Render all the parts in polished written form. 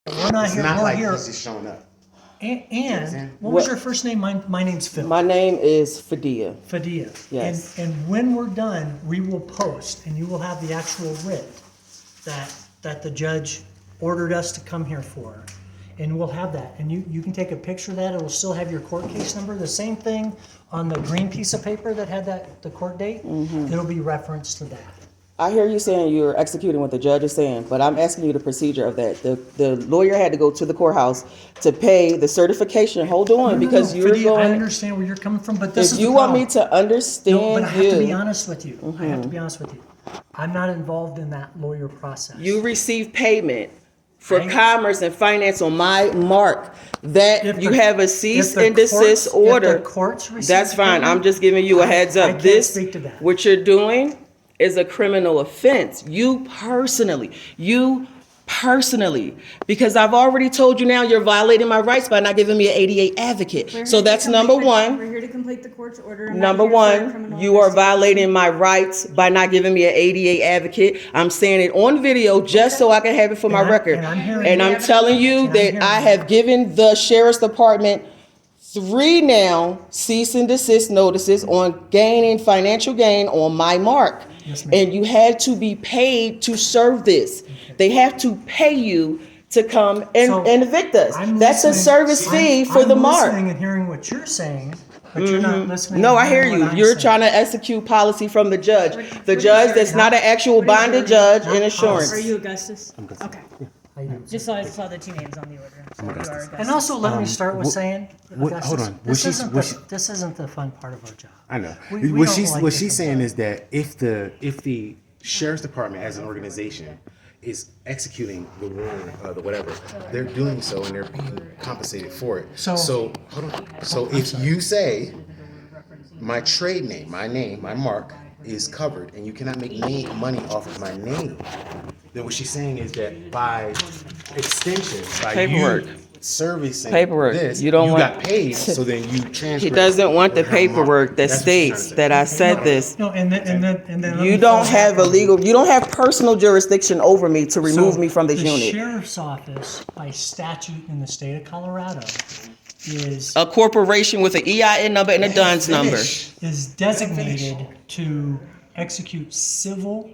We're not It's here. not We're like here. he's just showing up. And what was your first name? My name's Phil. My name is Fadia. Fadia. Yes. And when we're done, we will post, and you will have the actual writ that the judge ordered us to come here for. And we'll have that. And you can take a picture of that. It will still have your court case number. The same thing on the green piece of paper that had the court date. It'll be referenced to that. I hear you saying you're executing what the judge is saying, but I'm asking you the procedure of that. The lawyer had to go to the courthouse to pay the certification. Hold on, because you're Fadia, I going. understand where you're coming from, but this is If you the want me problem. to understand No, but I have to be you, honest with you. I have to be honest with you. I'm not involved in that lawyer process. you receive payment for I- commerce and finance on my mark that If you the- have a if cease the and desist courts- if order. the courts receive That's fine. payment, I'm just giving you a heads up. I can't This, speak to that. what you're doing is a criminal offense. You personally, because I've already told you now you're violating my rights by not giving me an ADA advocate. So that's number one. We're here to complete the court's order. I'm not Number here for a one, criminal you are investigation. violating my rights by not giving me an ADA advocate. I'm saying it on video just so I can have it for my record. and I'm hearing And you. I'm telling you And I'm that hearing I you. have given the sheriff's department 3 now cease and desist notices on gaining financial gain on my mark. Yes, ma'am. And you had to be paid to serve this. They have to pay you to come So, and evict us. I'm That's a listening- service fee for the I'm mark. listening and hearing what you're saying, but you're not listening. No, and I hear hearing you. what I'm You're saying. trying to execute policy from the judge. The what judge is that's your- not an actual what is your- bonded judge in not assurance. Are you Augustus? Okay. How you doing? Just so I saw the 2 names on the order. So you are Augustus. And also, let me start with saying, what- hold Augustus, on. this isn't the fun part of our job. I know. We what don't she's like what to she's complain. saying is that if the sheriff's department as an organization is executing the wrong, the whatever, they're doing so and they're being compensated for it. So- Hold on. So if you say my trade name, my mark is covered, and you cannot make money off of my name, then what she's saying is that by extension, by Paperwork. you servicing Paperwork. this, You don't want- got paid, so then you transfer. He doesn't want the paperwork that states that I said this. No, and then let You me don't follow have back a on legal, you don't have personal jurisdiction over me to remove So, me from this the unit. sheriff's office, by statute in the state of Colorado, is A corporation with an EIN number and a DUNS number. is designated to execute civil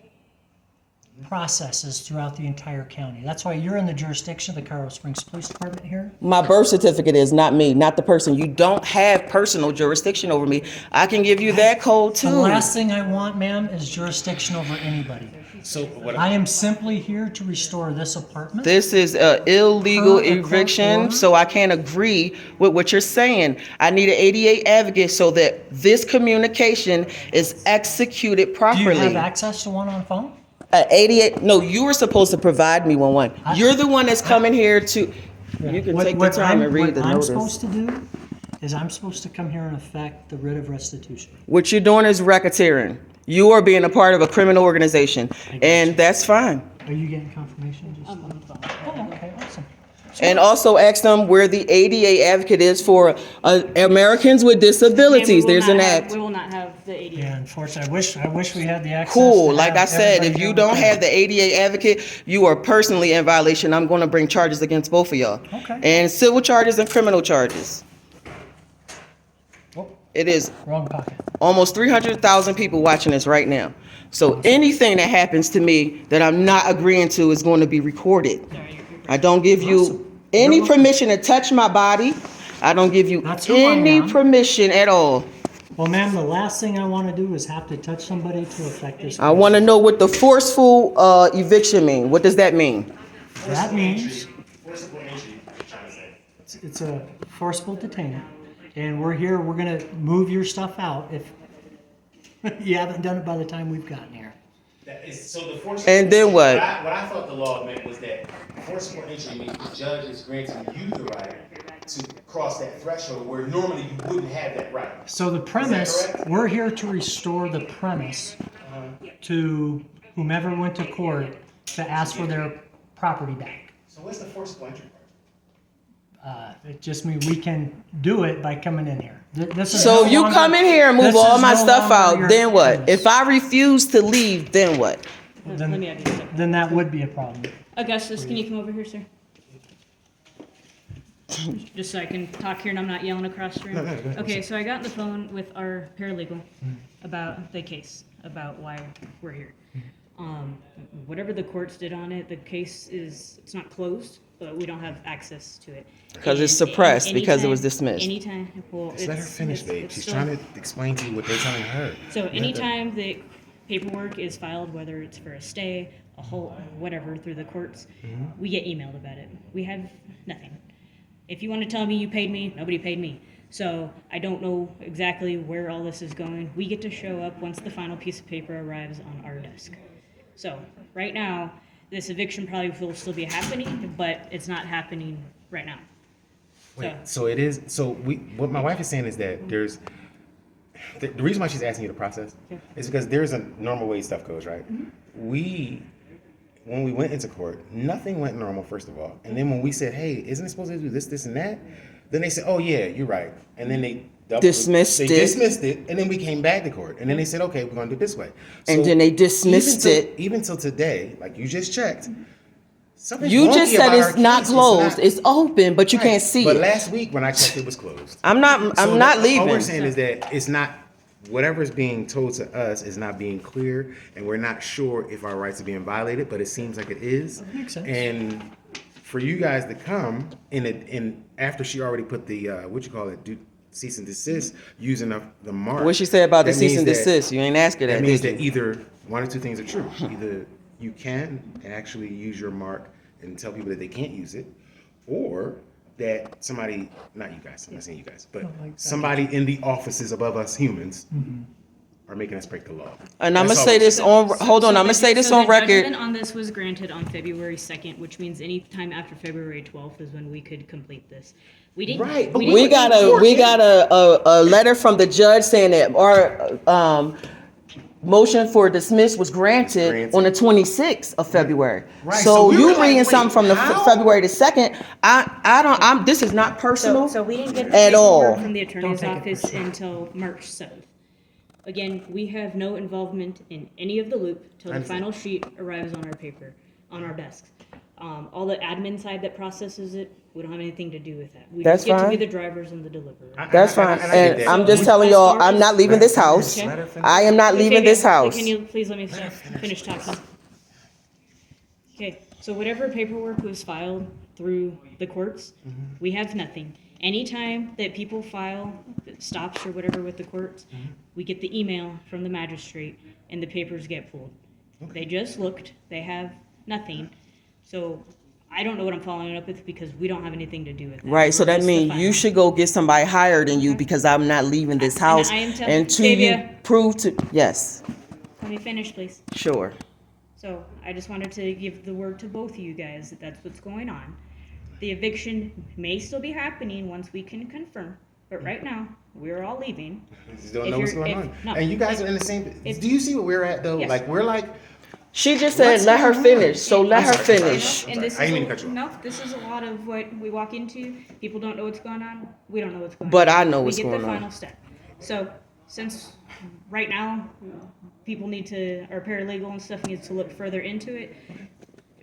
processes throughout the entire county. That's why you're in the jurisdiction of the Colorado Springs Police Department here. My birth certificate is not me, not the person. You don't have personal jurisdiction over me. I can give you that code The too. last thing I want, ma'am, is jurisdiction over anybody. So what? I am simply here to restore this apartment. This is a illegal Per the court eviction, order. so I can't agree with what you're saying. I need an ADA advocate so that this communication is executed Do you properly. have access to one on the phone? 88, no, you were supposed to provide me one. You're the one that's coming here to, you can take the time and read the What I'm notice. supposed to do is I'm supposed to come here and effect the writ of restitution. What you're doing is racketeering. You are being a part of a criminal organization, and that's fine. Are you getting confirmation? Just on the phone? Oh, okay, awesome. And also ask them where the ADA advocate is for Americans with disabilities. There's an act. We will not have the ADA. Yeah, unfortunately, I wish we had the access. Cool. to Like have I said, everybody if here you with don't them. have the ADA advocate, you are personally in violation. I'm going to bring charges against both of y'all. Okay. And civil charges and criminal charges. Oh, It is wrong pocket. almost 300,000 people watching this right now. So anything that happens to me that I'm not agreeing to is going to be recorded. I don't give you any permission to touch my body. I don't give you That's who I any am. permission at all. Well, ma'am, the last thing I want to do is have to touch somebody to effect this. I want to know what the forceful eviction mean. What does that mean? That means it's a forcible detainment, and we're here, we're gonna move your stuff out if you haven't done it by the time we've gotten here. So the forcible. And then what? What I thought the law meant was that forcible entry means the judge is granting you the right to cross that threshold where normally you wouldn't have that right. So the premise, correct? we're here to restore the premise to whomever went to court to ask for their property back. So what's the forcible entry part? It just means we can do it by coming in here. This is So no if you longer- come in here and move this all is my no stuff longer out, your then what? premise. If I refuse to leave, then what? Let me add you a second. Then that would be a problem. Augustus, can you come over here, sir? just so I can talk here and I'm not yelling across the room. No, go ahead. Okay, so I got on the phone with our paralegal about the case, about why we're here. Whatever the courts did on it, the case it's not closed, but we don't have access to it. Because it's And suppressed because it was anytime- dismissed. Anytime, well, Just let her finish, babe. She's trying to explain to you what they're telling her. So anytime the paperwork is filed, whether it's for a stay, a whole, whatever, through the courts, we get emailed about it. We have nothing. If you want to tell me you paid me, nobody paid me. So I don't know exactly where all this is going. We get to show up once the final piece of paper arrives on our desk. So right now, this eviction probably will still be happening, but it's not happening right now. Wait, so it is. So what my wife is saying is that there's the reason why she's asking you to process is because there's a normal way stuff goes, right? When we went into court, nothing went normal, first of all, and then when we said, "Hey, isn't it supposed to do this, this, and that?" Then they said, "Oh yeah, you're right," and then they Dismissed it. dismissed it, and then we came back to court, and then they said, "Okay, we're going to do it this way." And then they dismissed it. Even till today, like you just checked. something's You wonky just said about our it's not case. closed. It's open, but you Right. can't see But it. last week when I checked, it was closed. I'm not So not All leaving. we're saying is that it's not, whatever's being told to us is not being clear, and we're not sure if our rights are being violated, but it seems like it is. Makes sense. And for you guys to come in after she already put the cease and desist using the mark. What she say about the that cease means and that- desist? You ain't ask her that, That means did that you? either one or two things are true. Either you can actually use your mark and tell people that they can't use it, or that somebody, not you guys, I'm not saying you guys, but somebody in the offices above us humans are making us break the law. And I'm That's gonna all say we're this saying. on. Hold on, I'm gonna say this on The record. judgment on this was granted on February 2nd, which means any time after February 12th is when we could complete this. We didn't. Right, but didn't We got a letter from the judge saying that our motion for dismiss was granted on the 26th of February. Right, So so we were you like, reading wait, something from the how? February the 2nd. This is not personal So we didn't get the at paperwork all. from the attorney's Don't take it office personally. until March 7th. Again, we have no involvement in any of the loop till the understand. final sheet arrives on our paper, on our desks. All the admin side that processes it, we don't have anything to do with that. We That's just get to fine. be the drivers and the deliverers. That's fine. I get And that. I'm just So, telling as y'all, far I'm as- not leaving this house. Let her finish. I am not leaving Okay, this guys, house. Can you please let me finish talking? Okay, so whatever paperwork was filed through the courts, we have nothing. Anytime that people file stops or whatever with the courts, we get the email from the magistrate and the papers get pulled. They just looked, they have nothing. So I don't know what I'm following up with because we don't have anything to do with it. Right, so We're that just the means you filer. should go get somebody higher than you because I'm not leaving this house I am telling- until you Davia. prove to, yes, Let me finish, please. sure. So I just wanted to give the word to both of you guys that that's what's going on. The eviction may still be happening once we can confirm, but right now, we're all leaving. You just don't If know what's you're- going if- on. no, And you guys if- are in the same, if- do you see what we're at though? Yes. Like, we're like, She just said, What's let her going on? finish, so let her I'm sorry. finish. And this I is didn't mean to cut you off. no, this is a lot of what we walk into. People don't know what's going on. We don't know what's going on. But I know what's we get going the on. final step. So since right now people need to, our paralegal and stuff needs to look further into it.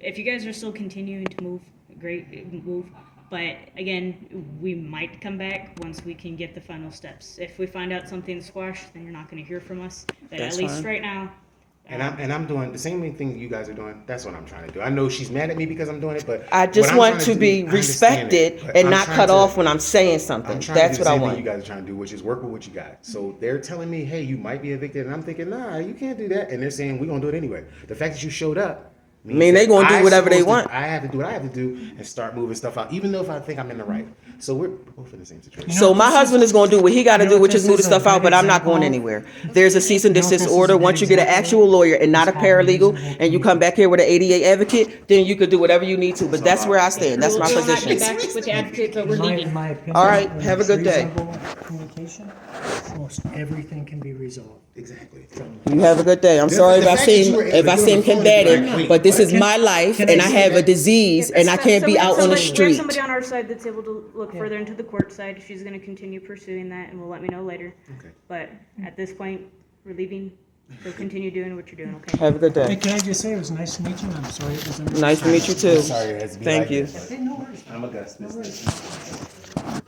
If you guys are still continuing to move, great, move. But again, we might come back once we can get the final steps. If we find out something's squashed, then you're not going to hear from us. But That's at least fine. right now. and I'm doing the same thing you guys are doing. That's what I'm trying to do. I know she's mad at me because I'm doing it, but I just what I'm want trying to do- be I understand respected it, but and I'm not trying cut to- off when I'm saying I'm something. trying That's to do what the I same thing want. you guys are trying to do, which is work with what you got. So they're telling me, hey, you might be evicted, and I'm thinking, nah, you can't do that. And they're saying we're gonna do it anyway. The fact that you showed up means mean, they that gonna do I'm whatever they supposed to- want. I have to do what I have to do and start moving stuff out, even though if I think I'm in the right. So we're both in the same situation. You know So what my this husband is gonna do what he gotta you know do, what which is this move the is a stuff out, good but I'm not going example anywhere. There's a cease and You know what desist this is order. a good Once you get an example actual lawyer and not a is having paralegal, reasonable and you come back here with an ADA advocate, then you could do whatever you need to, but that's where I stand. That's my We'll not be position. back with the advocate, but we're In my, leaving. in my opinion. All right, when have a it's good day. reasonable Communication, almost everything can be resolved. Exactly. You have a good day. I'm sorry the if I fact that you seem, were able if to I do it seem on the phone and be like, combative, wait, but this what? is my life can and I I say have a that? disease and I can't be out on the We have street. somebody on our side that's able to look further into the court side. She's going to continue pursuing that, and will let me know later. Okay. But at this point, we're leaving. So continue doing what you're doing, okay? Have a good Hey, day. can I just say it was nice to meet you, and I'm sorry it was. Nice to meet you too. Sorry, it has to be Thank like you. this. Hey, no worries. I'm a Gus business.